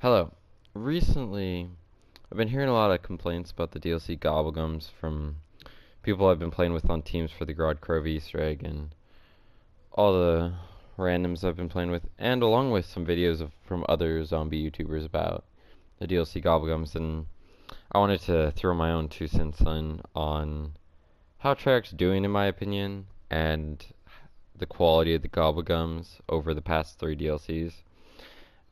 Hello. Recently, I've been hearing a lot of complaints about the DLC GobbleGums from people I've been playing with on teams for the Grodd Crove Easter egg and all the randoms I've been playing with, and along with some videos from other zombie YouTubers about the DLC GobbleGums, and I wanted to throw my own 2 cents in on how Treyarch's doing in my opinion, and the quality of the GobbleGums over the past 3 DLCs.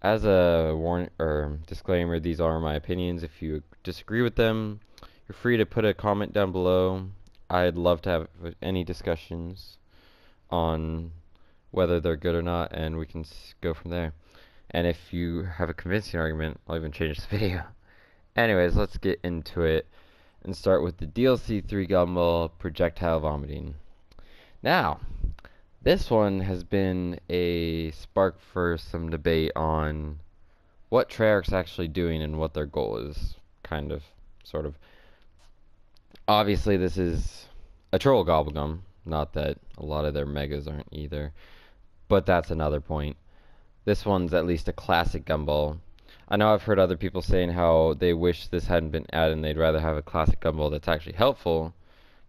As a warning or disclaimer, these are my opinions. If you disagree with them, you're free to put a comment down below. I'd love to have any discussions on whether they're good or not, and we can go from there. And if you have a convincing argument, I'll even change this video. Anyways, let's get into it and start with the DLC 3 Gumball projectile vomiting. Now, this one has been a spark for some debate on what Treyarch's actually doing and what their goal is, kind of, sort of. Obviously, this is a troll gobblegum, not that a lot of their megas aren't either, but that's another point. This one's at least a classic gumball. I know I've heard other people saying how they wish this hadn't been added and they'd rather have a classic gumball that's actually helpful,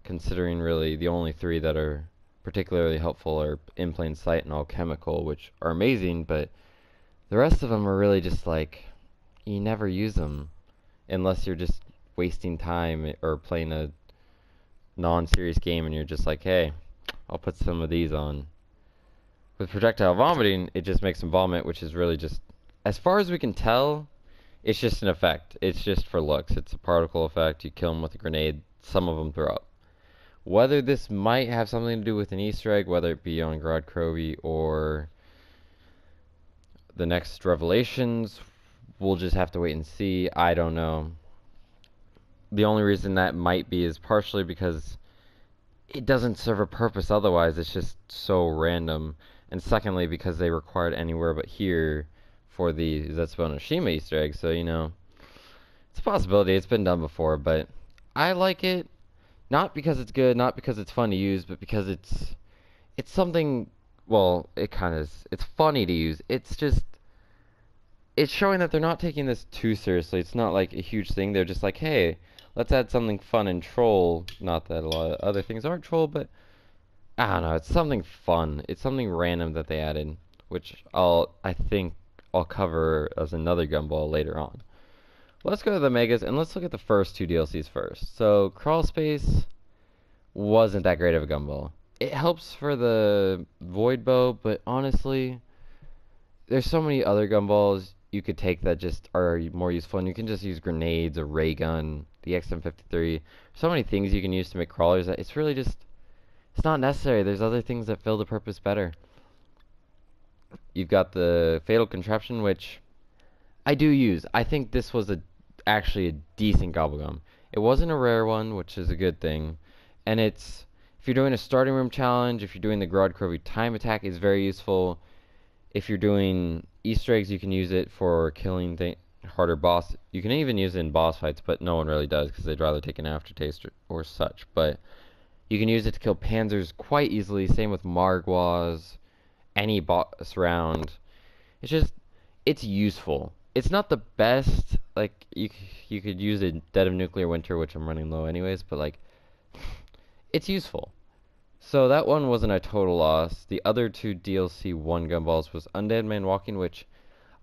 considering really the only 3 that are particularly helpful are In Plain Sight and Alchemical, which are amazing, but the rest of them are really just like, you never use them unless you're just wasting time or playing a non-serious game and you're just like, hey, I'll put some of these on. With projectile vomiting, it just makes them vomit, which is really just, as far as we can tell, it's just an effect. It's just for looks. It's a particle effect. You kill them with a grenade, some of them throw up. Whether this might have something to do with an Easter egg, whether it be on Grodd Crove or the next Revelations, we'll just have to wait and see. I don't know. The only reason that might be is partially because it doesn't serve a purpose otherwise. It's just so random. And secondly, because they required anywhere but here for the Zetsubo no Shima Easter egg. So, you know, it's a possibility. It's been done before, but I like it. Not because it's good, not because it's fun to use, but because it's something, well, it kind of is. It's funny to use. It's just, it's showing that they're not taking this too seriously. It's not like a huge thing. They're just like, hey, let's add something fun and troll. Not that a lot of other things aren't troll, but I don't know. It's something fun. It's something random that they added, which I think I'll cover as another gumball later on. Let's go to the megas and let's look at the first 2 DLCs first. So, Crawl Space wasn't that great of a gumball. It helps for the Void Bow, but honestly, there's so many other gumballs you could take that just are more useful, and you can just use grenades, a ray gun, the XM53. So many things you can use to make crawlers that it's really just, it's not necessary. There's other things that fill the purpose better. You've got the Fatal Contraption, which I do use. I think this was actually a decent gobblegum. It wasn't a rare one, which is a good thing. And it's, if you're doing a starting room challenge, if you're doing the Grodd Crove time attack, it's very useful. If you're doing Easter eggs, you can use it for killing harder boss. You can even use it in boss fights, but no one really does because they'd rather take an aftertaste or such. But you can use it to kill panzers quite easily. Same with Margwas, any boss round. It's just, it's useful. It's not the best, like, you could use it Dead of Nuclear Winter, which I'm running low anyways, but, like, it's useful. So that one wasn't a total loss. The other 2 DLC 1 gumballs was Undead Man Walking, which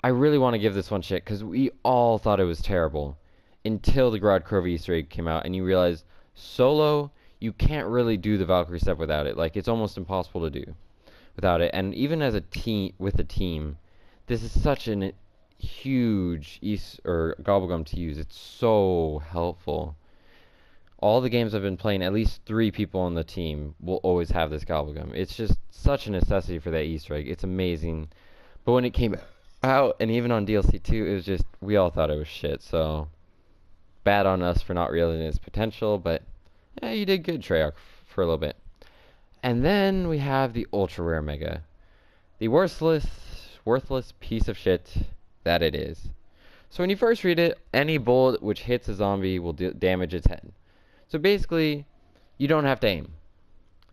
I really want to give this one shit, because we all thought it was terrible until the Grodd Crove Easter egg came out, and you realize, solo, you can't really do the Valkyrie step without it. Like, it's almost impossible to do without it. And even as a team, with a team, this is such an huge gobblegum to use. It's so helpful. All the games I've been playing, at least 3 people on the team will always have this gobblegum. It's just such a necessity for that Easter egg. It's amazing. But when it came out, and even on DLC 2, it was just, we all thought it was shit. So, bad on us for not realizing its potential, but yeah, you did good, Treyarch, for a little bit. And then we have the ultra rare mega. The worthless piece of shit that it is. So when you first read it, any bullet which hits a zombie will damage its head. So basically, you don't have to aim.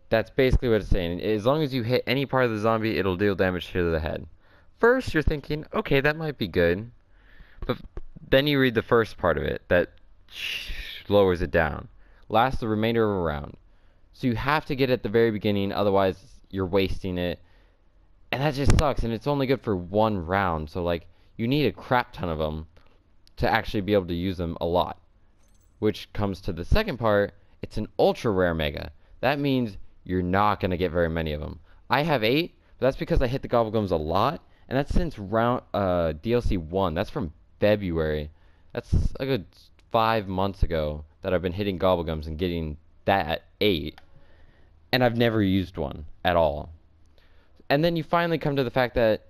That's basically what it's saying. As long as you hit any part of the zombie, it'll deal damage to the head. First, you're thinking, okay, that might be good. But then you read the first part of it that lowers it down. Lasts the remainder of a round. So you have to get it at the very beginning, otherwise you're wasting it. And that just sucks, and it's only good for one round, so like you need a crap ton of them to actually be able to use them a lot. Which comes to the second part, it's an ultra rare mega. That means you're not going to get very many of them. I have 8, but that's because I hit the GobbleGums a lot, and that's since round DLC 1. That's from February. That's a good 5 months ago that I've been hitting GobbleGums and getting that at 8, and I've never used one at all. And then you finally come to the fact that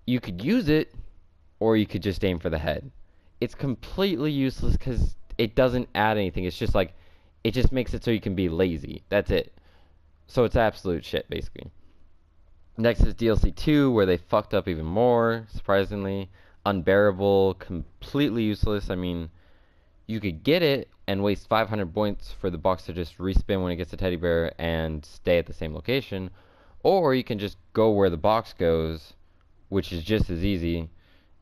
you could use it, or you could just aim for the head. It's completely useless because it doesn't add anything. It's just like, it just makes it so you can be lazy. That's it. So it's absolute shit, basically. Next is DLC 2, where they fucked up even more, surprisingly. Unbearable, completely useless. I mean, you could get it and waste 500 points for the box to just respin when it gets a teddy bear and stay at the same location. Or you can just go where the box goes, which is just as easy,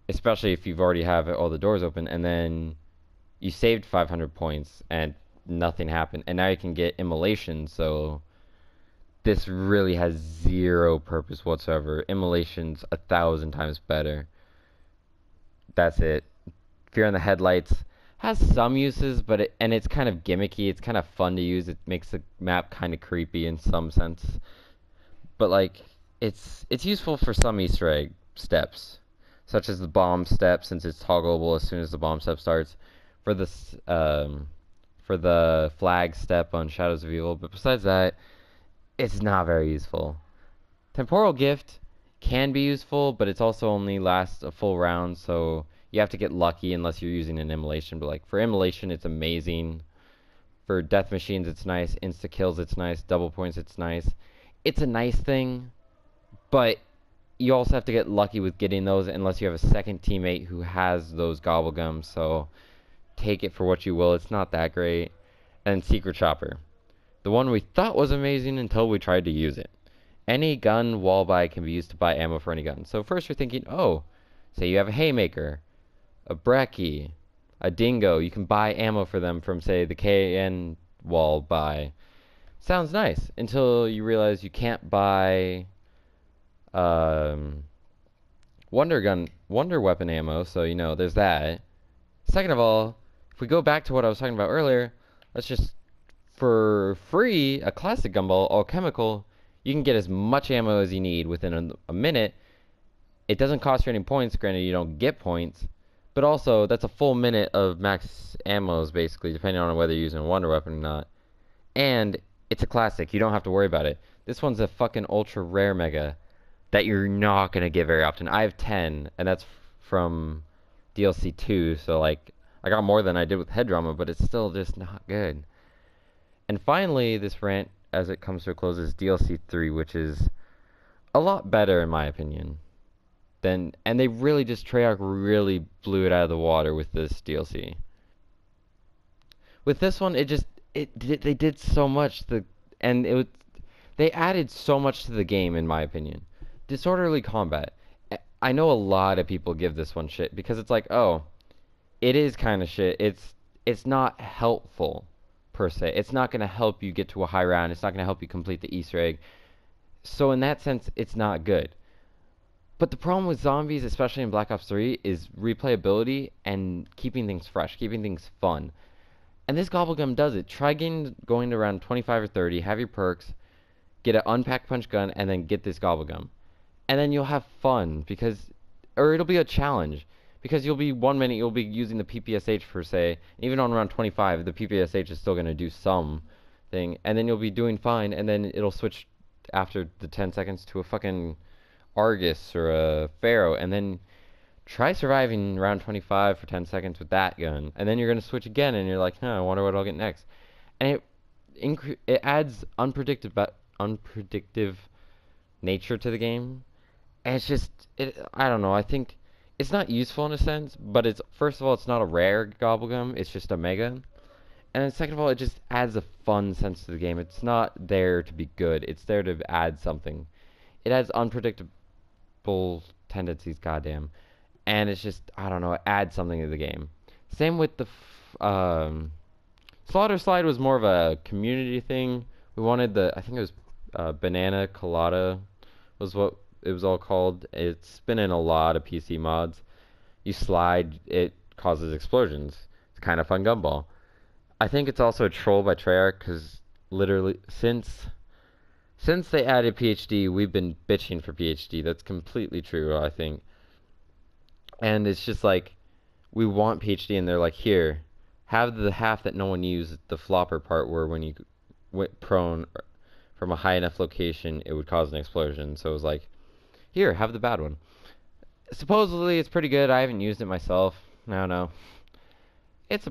especially if you've already have all the doors open, and then you saved 500 points and nothing happened. And now you can get immolation, so this really has zero purpose whatsoever. Immolation's 1,000 times better. That's it. Fear in the Headlights has some uses, but it's kind of gimmicky. It's kind of fun to use. It makes the map kind of creepy in some sense. But like, it's useful for some Easter egg steps, such as the bomb step, since it's toggleable as soon as the bomb step starts. For the flag step on Shadows of Evil, but besides that, it's not very useful. Temporal Gift can be useful, but it's also only lasts a full round, so you have to get lucky unless you're using an immolation. But like for immolation, it's amazing. For death machines, it's nice. Insta kills, it's nice. Double points, it's nice. It's a nice thing, but you also have to get lucky with getting those unless you have a second teammate who has those GobbleGums, so take it for what you will. It's not that great. And Secret Chopper. The one we thought was amazing until we tried to use it. Any gun wall buy can be used to buy ammo for any gun. So first you're thinking, oh, say you have a Haymaker, a Brecci, a Dingo. You can buy ammo for them from, say, the KN wall buy. Sounds nice until you realize you can't buy wonder weapon ammo, so you know there's that. Second of all, if we go back to what I was talking about earlier, let's just, for free, a classic gumball, all chemical, you can get as much ammo as you need within a minute. It doesn't cost you any points, granted you don't get points, but also that's a full minute of max ammos basically, depending on whether you're using a wonder weapon or not. And it's a classic, you don't have to worry about it. This one's a fucking ultra rare mega that you're not gonna get very often. I have 10, and that's from DLC 2, so like, I got more than I did with Head Drama, but it's still just not good. And finally, this rant, as it comes to a close, is DLC 3, which is a lot better in my opinion. And they really just, Treyarch really blew it out of the water with this DLC. With this one, they did so much, they added so much to the game in my opinion. Disorderly combat. I know a lot of people give this one shit because it's like, oh, it is kind of shit. It's not helpful per se. It's not going to help you get to a high round. It's not going to help you complete the Easter egg. So in that sense, it's not good. But the problem with zombies, especially in Black Ops 3, is replayability and keeping things fresh, keeping things fun. And this GobbleGum does it. Try going to around 25 or 30, have your perks, get an unpacked punch gun, and then get this GobbleGum. And then you'll have fun or it'll be a challenge. Because you'll be 1 minute, you'll be using the PPSH per se. Even on around 25, the PPSH is still going to do some thing. And then you'll be doing fine, and then it'll switch after the 10 seconds to a fucking Argus or a Pharaoh. And then try surviving around 25 for 10 seconds with that gun. And then you're going to switch again, and you're like, I wonder what I'll get next. And it adds unpredictable nature to the game. And it's just, I don't know, I think it's not useful in a sense, but it's, first of all, it's not a rare GobbleGum, it's just a mega. And then second of all, it just adds a fun sense to the game. It's not there to be good, it's there to add something. It adds unpredictable tendencies, goddamn. and it's just, I don't know, it adds something to the game. Same with the Slaughter Slide was more of a community thing. We wanted I think it was Banana Colada was what it was all called. It's been in a lot of PC mods. You slide, it causes explosions. It's kind of fun gumball. I think it's also a troll by Treyarch because literally since they added PhD, we've been bitching for PhD. That's completely true, I think. And it's just like we want PhD, and they're like, here, have the half that no one used, the flopper part where when you went prone from a high enough location, it would cause an explosion. So it was like, here, have the bad one. Supposedly, it's pretty good. I haven't used it myself. No. It's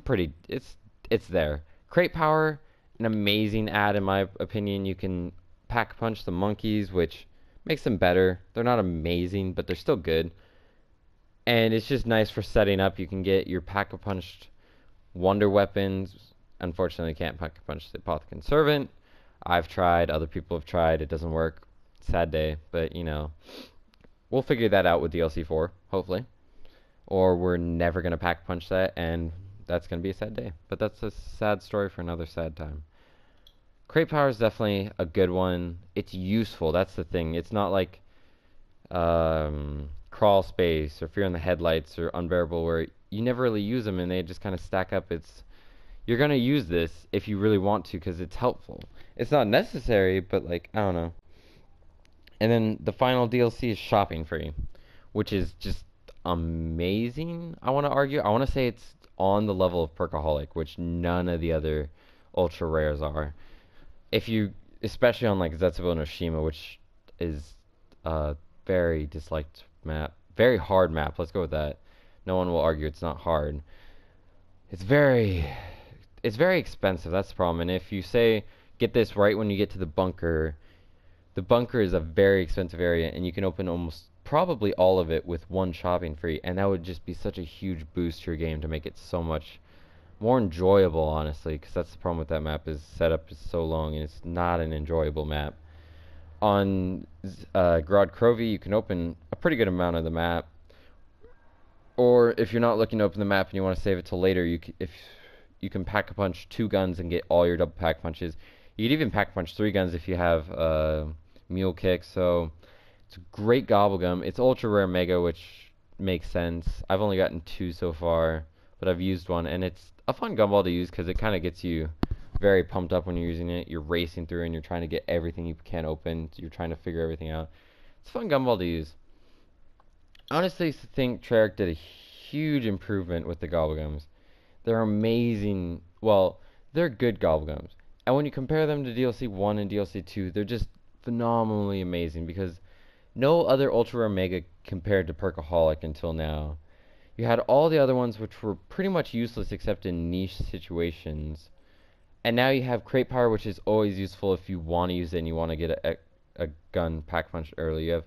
there. Crate power, an amazing add in my opinion. You can pack punch the monkeys, which makes them better. They're not amazing, but they're still good. And it's just nice for setting up. You can get your pack-a-punched wonder weapons. Unfortunately, can't pack-a-punch the Apothicon Servant. I've tried. Other people have tried. It doesn't work. Sad day. But, you know, we'll figure that out with DLC 4, hopefully. Or we're never going to pack-punch that, and that's going to be a sad day. But that's a sad story for another sad time. Crate power is definitely a good one. It's useful. That's the thing. It's not like crawl space or fear in the headlights or unbearable where you never really use them and they just kind of stack up. You're going to use this if you really want to because it's helpful. It's not necessary, but like, I don't know. And then the final DLC is shopping free, which is just amazing. I want to argue. I want to say it's on the level of Perkaholic, which none of the other ultra rares are. If you, especially on like Zetsubo no Shima, which is very disliked map, very hard map. Let's go with that. No one will argue it's not hard. It's very expensive. That's the problem. And if you say get this right when you get to the bunker is a very expensive area, and you can open almost probably all of it with one shopping free, and that would just be such a huge boost to your game to make it so much more enjoyable, honestly, because that's the problem with that map is setup is so long and it's not an enjoyable map. On Grod Krovi, you can open a pretty good amount of the map, or if you're not looking to open the map and you want to save it till later, if you can pack a punch 2 guns and get all your double pack punches. You could even pack punch 3 guns if you have mule kick. So it's a great gobblegum. It's ultra rare mega, which makes sense. I've only gotten 2 so far, but I've used 1, and it's a fun gumball to use because it kind of gets you very pumped up when you're using it. You're racing through and you're trying to get everything you can open. You're trying to figure everything out. It's a fun gumball to use. Honestly, I think Treyarch did a huge improvement with the gobblegums. They're amazing. Well, they're good gobblegums. And when you compare them to DLC 1 and DLC 2, they're just phenomenally amazing because no other ultra rare mega compared to Perkaholic until now. You had all the other ones which were pretty much useless except in niche situations. And now you have crate power, which is always useful if you want to use it and you want to get a gun pack punch early. You have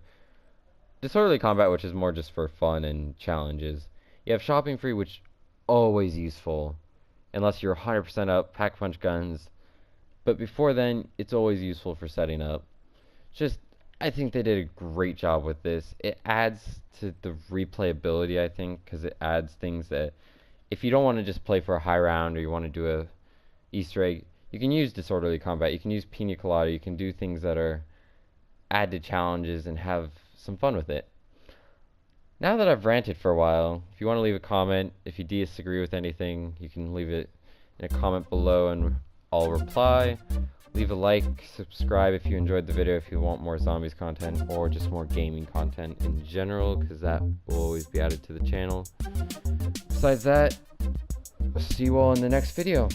disorderly combat, which is more just for fun and challenges. You have shopping free, which always useful unless you're 100% up, pack punch guns. But before then, it's always useful for setting up. Just, I think they did a great job with this. It adds to the replayability, I think, because it adds things that if you don't want to just play for a high round or you want to do a Easter egg, you can use disorderly combat, you can use pina colada, you can do things that are add to challenges and have some fun with it. Now that I've ranted for a while, if you want to leave a comment, if you disagree with anything, you can leave it in a comment below and I'll reply. Leave a like, subscribe if you enjoyed the video, if you want more zombies content or just more gaming content in general, because that will always be added to the channel. Besides that, see you all in the next video.